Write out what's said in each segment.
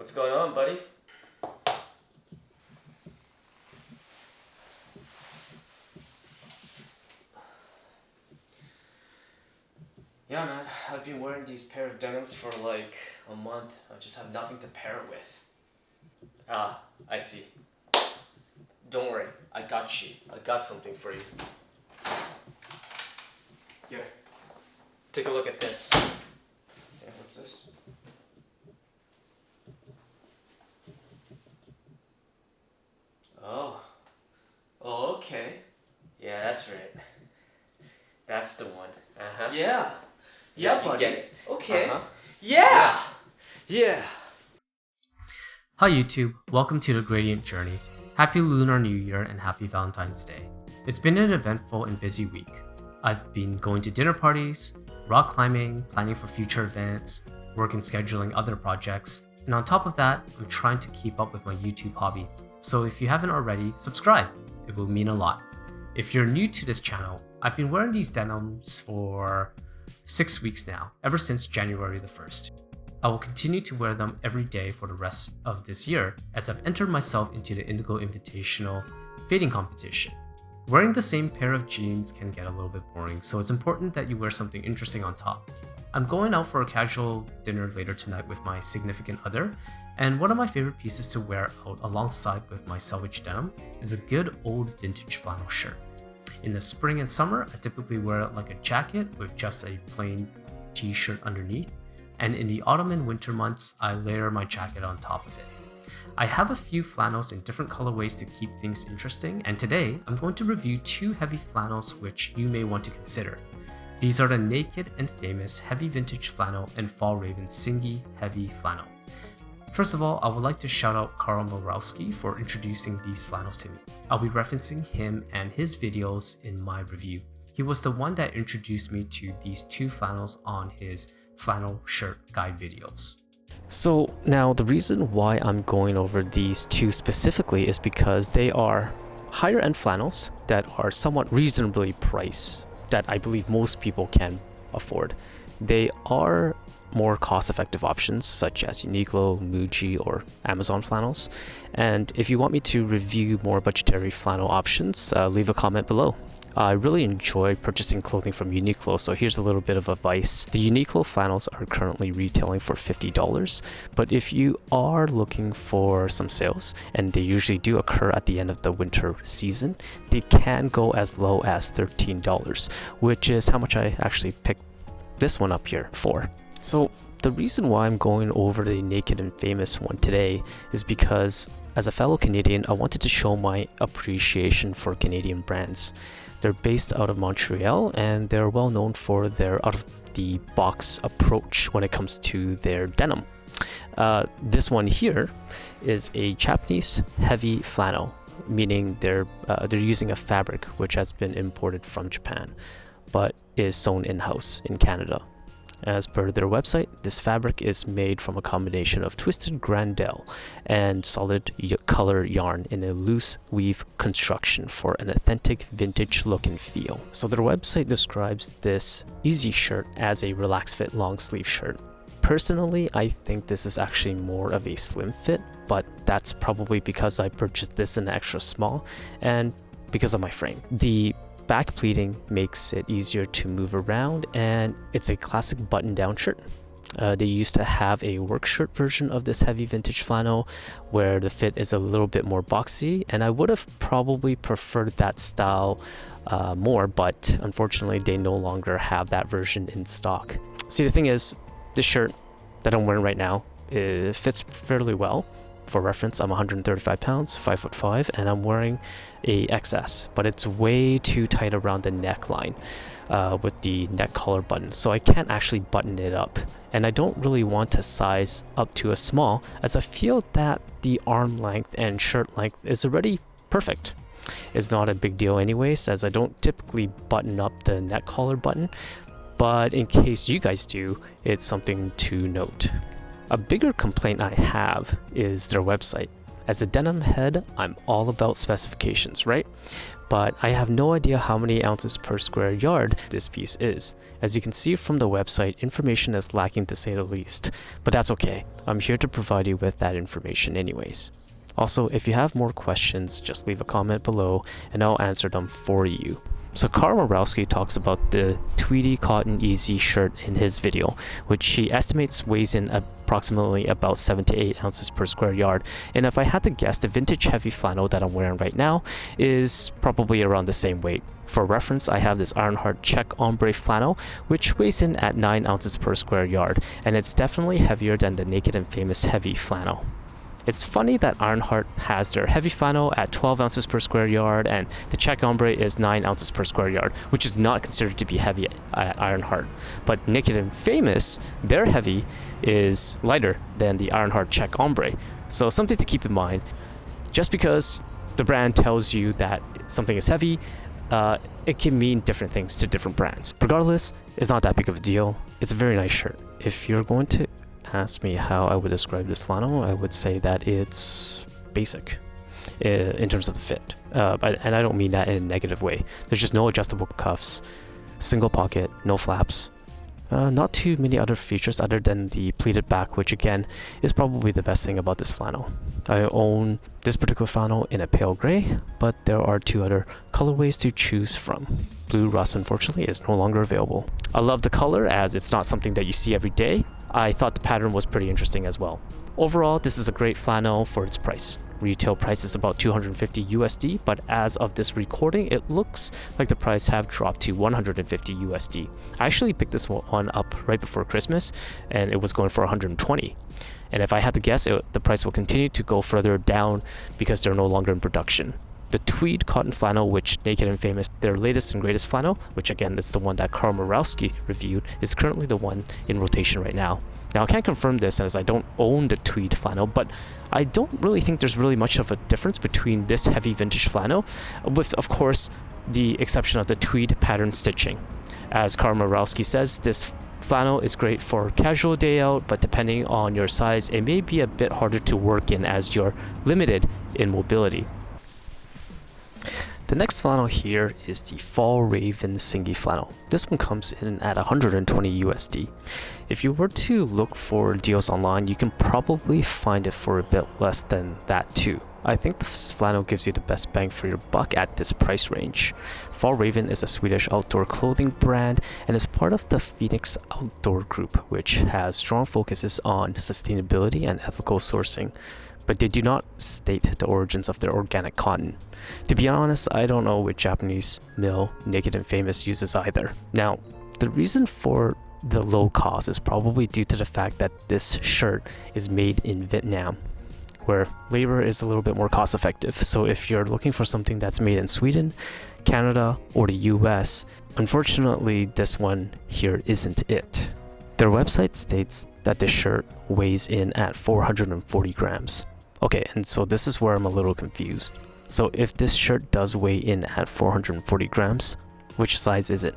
What's going on, buddy? Yeah, man, I've been wearing these pair of denims for like a month. I just have nothing to pair it with. Ah, I see. Don't worry, I got you. I got something for you. Here, take a look at this. Yeah, what's this? Oh, okay. Yeah, that's right. That's the one. Uh-huh. Yeah, You buddy. get it. Okay. Uh-huh. Yeah. Yeah. Hi YouTube, welcome to the Gradient Journey. Happy Lunar New Year and happy Valentine's Day. It's been an eventful and busy week. I've been going to dinner parties, rock climbing, planning for future events, work and scheduling other projects, and on top of that, I'm trying to keep up with my YouTube hobby. So if you haven't already, subscribe. It will mean a lot. If you're new to this channel, I've been wearing these denims for 6 weeks now, ever since January the 1st. I will continue to wear them every day for the rest of this year as I've entered myself into the Indigo Invitational fading competition. Wearing the same pair of jeans can get a little bit boring, so it's important that you wear something interesting on top. I'm going out for a casual dinner later tonight with my significant other, and one of my favorite pieces to wear out alongside with my selvedge denim is a good old vintage flannel shirt. In the spring and summer, I typically wear it like a jacket with just a plain t-shirt underneath, and in the autumn and winter months, I layer my jacket on top of it. I have a few flannels in different colorways to keep things interesting, and today I'm going to review 2 heavy flannels which you may want to consider. These are the Naked and Famous Heavy Vintage Flannel and Fjallraven Singi Heavy Flannel. First of all, I would like to shout out Karl Morowski for introducing these flannels to me. I'll be referencing him and his videos in my review. He was the one that introduced me to these 2 flannels on his flannel shirt guide videos. So now the reason why I'm going over these 2 specifically is because they are higher end flannels that are somewhat reasonably priced that I believe most people can afford. They are more cost-effective options such as Uniqlo, Muji, or Amazon flannels. And if you want me to review more budgetary flannel options, leave a comment below. I really enjoy purchasing clothing from Uniqlo, so here's a little bit of advice. The Uniqlo flannels are currently retailing for $50, but if you are looking for some sales, and they usually do occur at the end of the winter season, they can go as low as $13, which is how much I actually picked this one up here for. So the reason why I'm going over the Naked and Famous one today is because as a fellow Canadian, I wanted to show my appreciation for Canadian brands. They're based out of Montreal and they're well known for their out-of-the-box approach when it comes to their denim. This one here is a Japanese heavy flannel, meaning they're using a fabric which has been imported from Japan, but is sewn in-house in Canada. As per their website, this fabric is made from a combination of twisted grandel and solid color yarn in a loose weave construction for an authentic vintage look and feel. So their website describes this easy shirt as a relaxed fit long sleeve shirt. Personally, I think this is actually more of a slim fit, but that's probably because I purchased this in extra small and because of my frame. The back pleating makes it easier to move around, and it's a classic button-down shirt. They used to have a work shirt version of this heavy vintage flannel where the fit is a little bit more boxy, and I would have probably preferred that style more, but unfortunately they no longer have that version in stock. See, the thing is, this shirt that I'm wearing right now, it fits fairly well. For reference, I'm 135 pounds, 5'5", and I'm wearing a XS, but it's way too tight around the neckline with the neck collar button, so I can't actually button it up. And I don't really want to size up to a small, as I feel that the arm length and shirt length is already perfect. It's not a big deal anyways, as I don't typically button up the neck collar button, but in case you guys do, it's something to note. A bigger complaint I have is their website. As a denim head, I'm all about specifications, right? But I have no idea how many ounces per square yard this piece is. As you can see from the website, information is lacking to say the least, but that's okay. I'm here to provide you with that information anyways. Also, if you have more questions, just leave a comment below and I'll answer them for you. So Karl Morowski talks about the Tweedy Cotton Easy shirt in his video, which he estimates weighs in approximately about 7 to 8 ounces per square yard. And if I had to guess, the vintage heavy flannel that I'm wearing right now is probably around the same weight. For reference, I have this Ironheart check ombre flannel, which weighs in at 9 ounces per square yard, and it's definitely heavier than the Naked and Famous heavy flannel. It's funny that Ironheart has their heavy flannel at 12 ounces per square yard and the check ombre is 9 ounces per square yard, which is not considered to be heavy at Ironheart. But Naked and Famous, their heavy is lighter than the Ironheart check ombre. So something to keep in mind. Just because the brand tells you that something is heavy, it can mean different things to different brands. Regardless, it's not that big of a deal. It's a very nice shirt. If you're going to ask me how I would describe this flannel, I would say that it's basic in terms of the fit. And I don't mean that in a negative way. There's just no adjustable cuffs, single pocket, no flaps. Not too many other features other than the pleated back, which again is probably the best thing about this flannel. I own this particular flannel in a pale gray, but there are 2 other colorways to choose from. Blue Rust, unfortunately, is no longer available. I love the color as it's not something that you see every day. I thought the pattern was pretty interesting as well. Overall, this is a great flannel for its price. Retail price is about 250 USD, but as of this recording, it looks like the price have dropped to 150 USD. I actually picked this one up right before Christmas, and it was going for 120. And if I had to guess, the price will continue to go further down because they're no longer in production. The tweed cotton flannel, which Naked and Famous, their latest and greatest flannel, which again is the one that Karl Morowski reviewed, is currently the one in rotation right now. Now I can't confirm this as I don't own the tweed flannel, but I don't really think there's really much of a difference between this heavy vintage flannel, with of course the exception of the tweed pattern stitching. As Karl Morowski says, this flannel is great for casual day out, but depending on your size, it may be a bit harder to work in as you're limited in mobility. The next flannel here is the Fjallraven Singi Flannel. This one comes in at 120 USD. If you were to look for deals online, you can probably find it for a bit less than that too. I think this flannel gives you the best bang for your buck at this price range. Fjallraven is a Swedish outdoor clothing brand and is part of the Phoenix Outdoor Group, which has strong focuses on sustainability and ethical sourcing. But they do not state the origins of their organic cotton. To be honest, I don't know which Japanese mill Naked and Famous uses either. Now, the reason for the low cost is probably due to the fact that this shirt is made in Vietnam, where labor is a little bit more cost effective. So if you're looking for something that's made in Sweden, Canada, or the US, unfortunately this one here isn't it. Their website states that this shirt weighs in at 440 grams. Okay, and so this is where I'm a little confused. So if this shirt does weigh in at 440 grams, which size is it?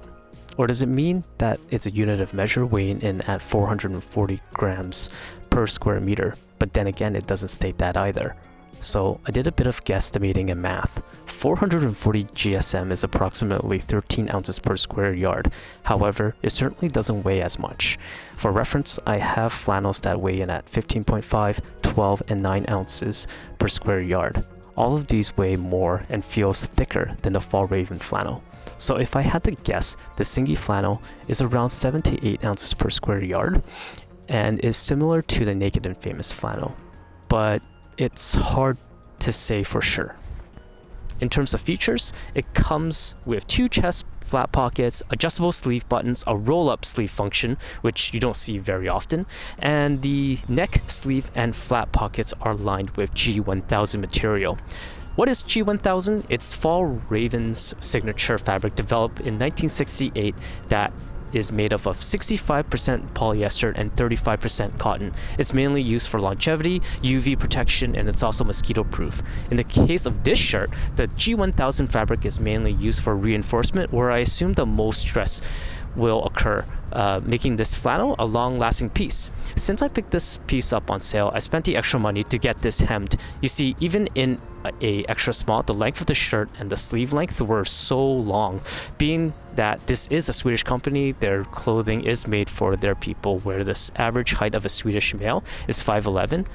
Or does it mean that it's a unit of measure weighing in at 440 grams per square meter? But then again, it doesn't state that either. So I did a bit of guesstimating and math. 440 GSM is approximately 13 ounces per square yard. However, it certainly doesn't weigh as much. For reference, I have flannels that weigh in at 15.5, 12, and 9 ounces per square yard. All of these weigh more and feels thicker than the Fjallraven flannel. So if I had to guess, the Singi flannel is around 7 to 8 ounces per square yard and is similar to the Naked and Famous flannel. But it's hard to say for sure. In terms of features, it comes with 2 chest flat pockets, adjustable sleeve buttons, a roll-up sleeve function, which you don't see very often, and the neck, sleeve, and flat pockets are lined with G1000 material. What is G1000? It's Fjallraven's signature fabric developed in 1968 that is made up of 65% polyester and 35% cotton. It's mainly used for longevity, UV protection, and it's also mosquito proof. In the case of this shirt, the G1000 fabric is mainly used for reinforcement, where I assume the most stress will occur, making this flannel a long-lasting piece. Since I picked this piece up on sale, I spent the extra money to get this hemmed. You see, even in a extra small, the length of the shirt and the sleeve length were so long. Being that this is a Swedish company, their clothing is made for their people, where this average height of a Swedish male is 5'11".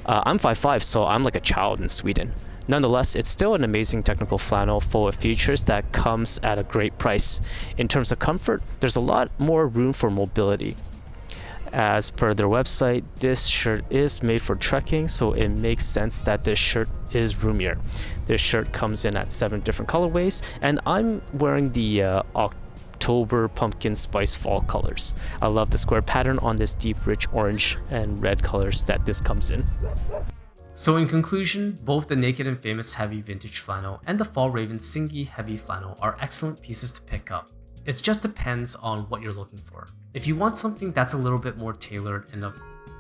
I'm 5'5", so I'm like a child in Sweden. Nonetheless, it's still an amazing technical flannel full of features that comes at a great price. In terms of comfort, there's a lot more room for mobility. As per their website, this shirt is made for trekking, so it makes sense that this shirt is roomier. This shirt comes in at 7 different colorways, and I'm wearing the October pumpkin spice fall colors. I love the square pattern on this deep rich orange and red colors that this comes in. So in conclusion, both the Naked and Famous Heavy Vintage Flannel and the Fjallraven Singi Heavy Flannel are excellent pieces to pick up. It just depends on what you're looking for. If you want something that's a little bit more tailored and a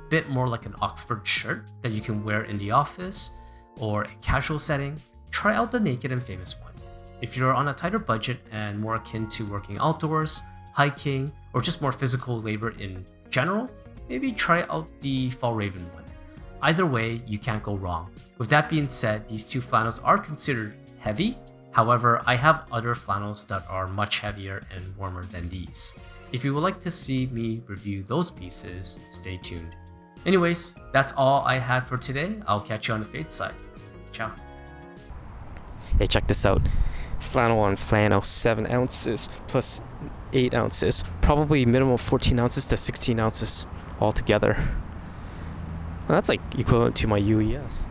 bit more like an Oxford shirt that you can wear in the office or a casual setting, try out the Naked and Famous one. If you're on a tighter budget and more akin to working outdoors, hiking, or just more physical labor in general, maybe try out the Fjallraven one. Either way, you can't go wrong. With that being said, these two flannels are considered heavy. However, I have other flannels that are much heavier and warmer than these. If you would like to see me review those pieces, stay tuned. Anyways, that's all I had for today. I'll catch you on the fade side. Ciao. Hey, check this out. Flannel on flannel, 7 ounces plus 8 ounces. Probably minimum 14 ounces to 16 ounces altogether. Well, that's like equivalent to my UES.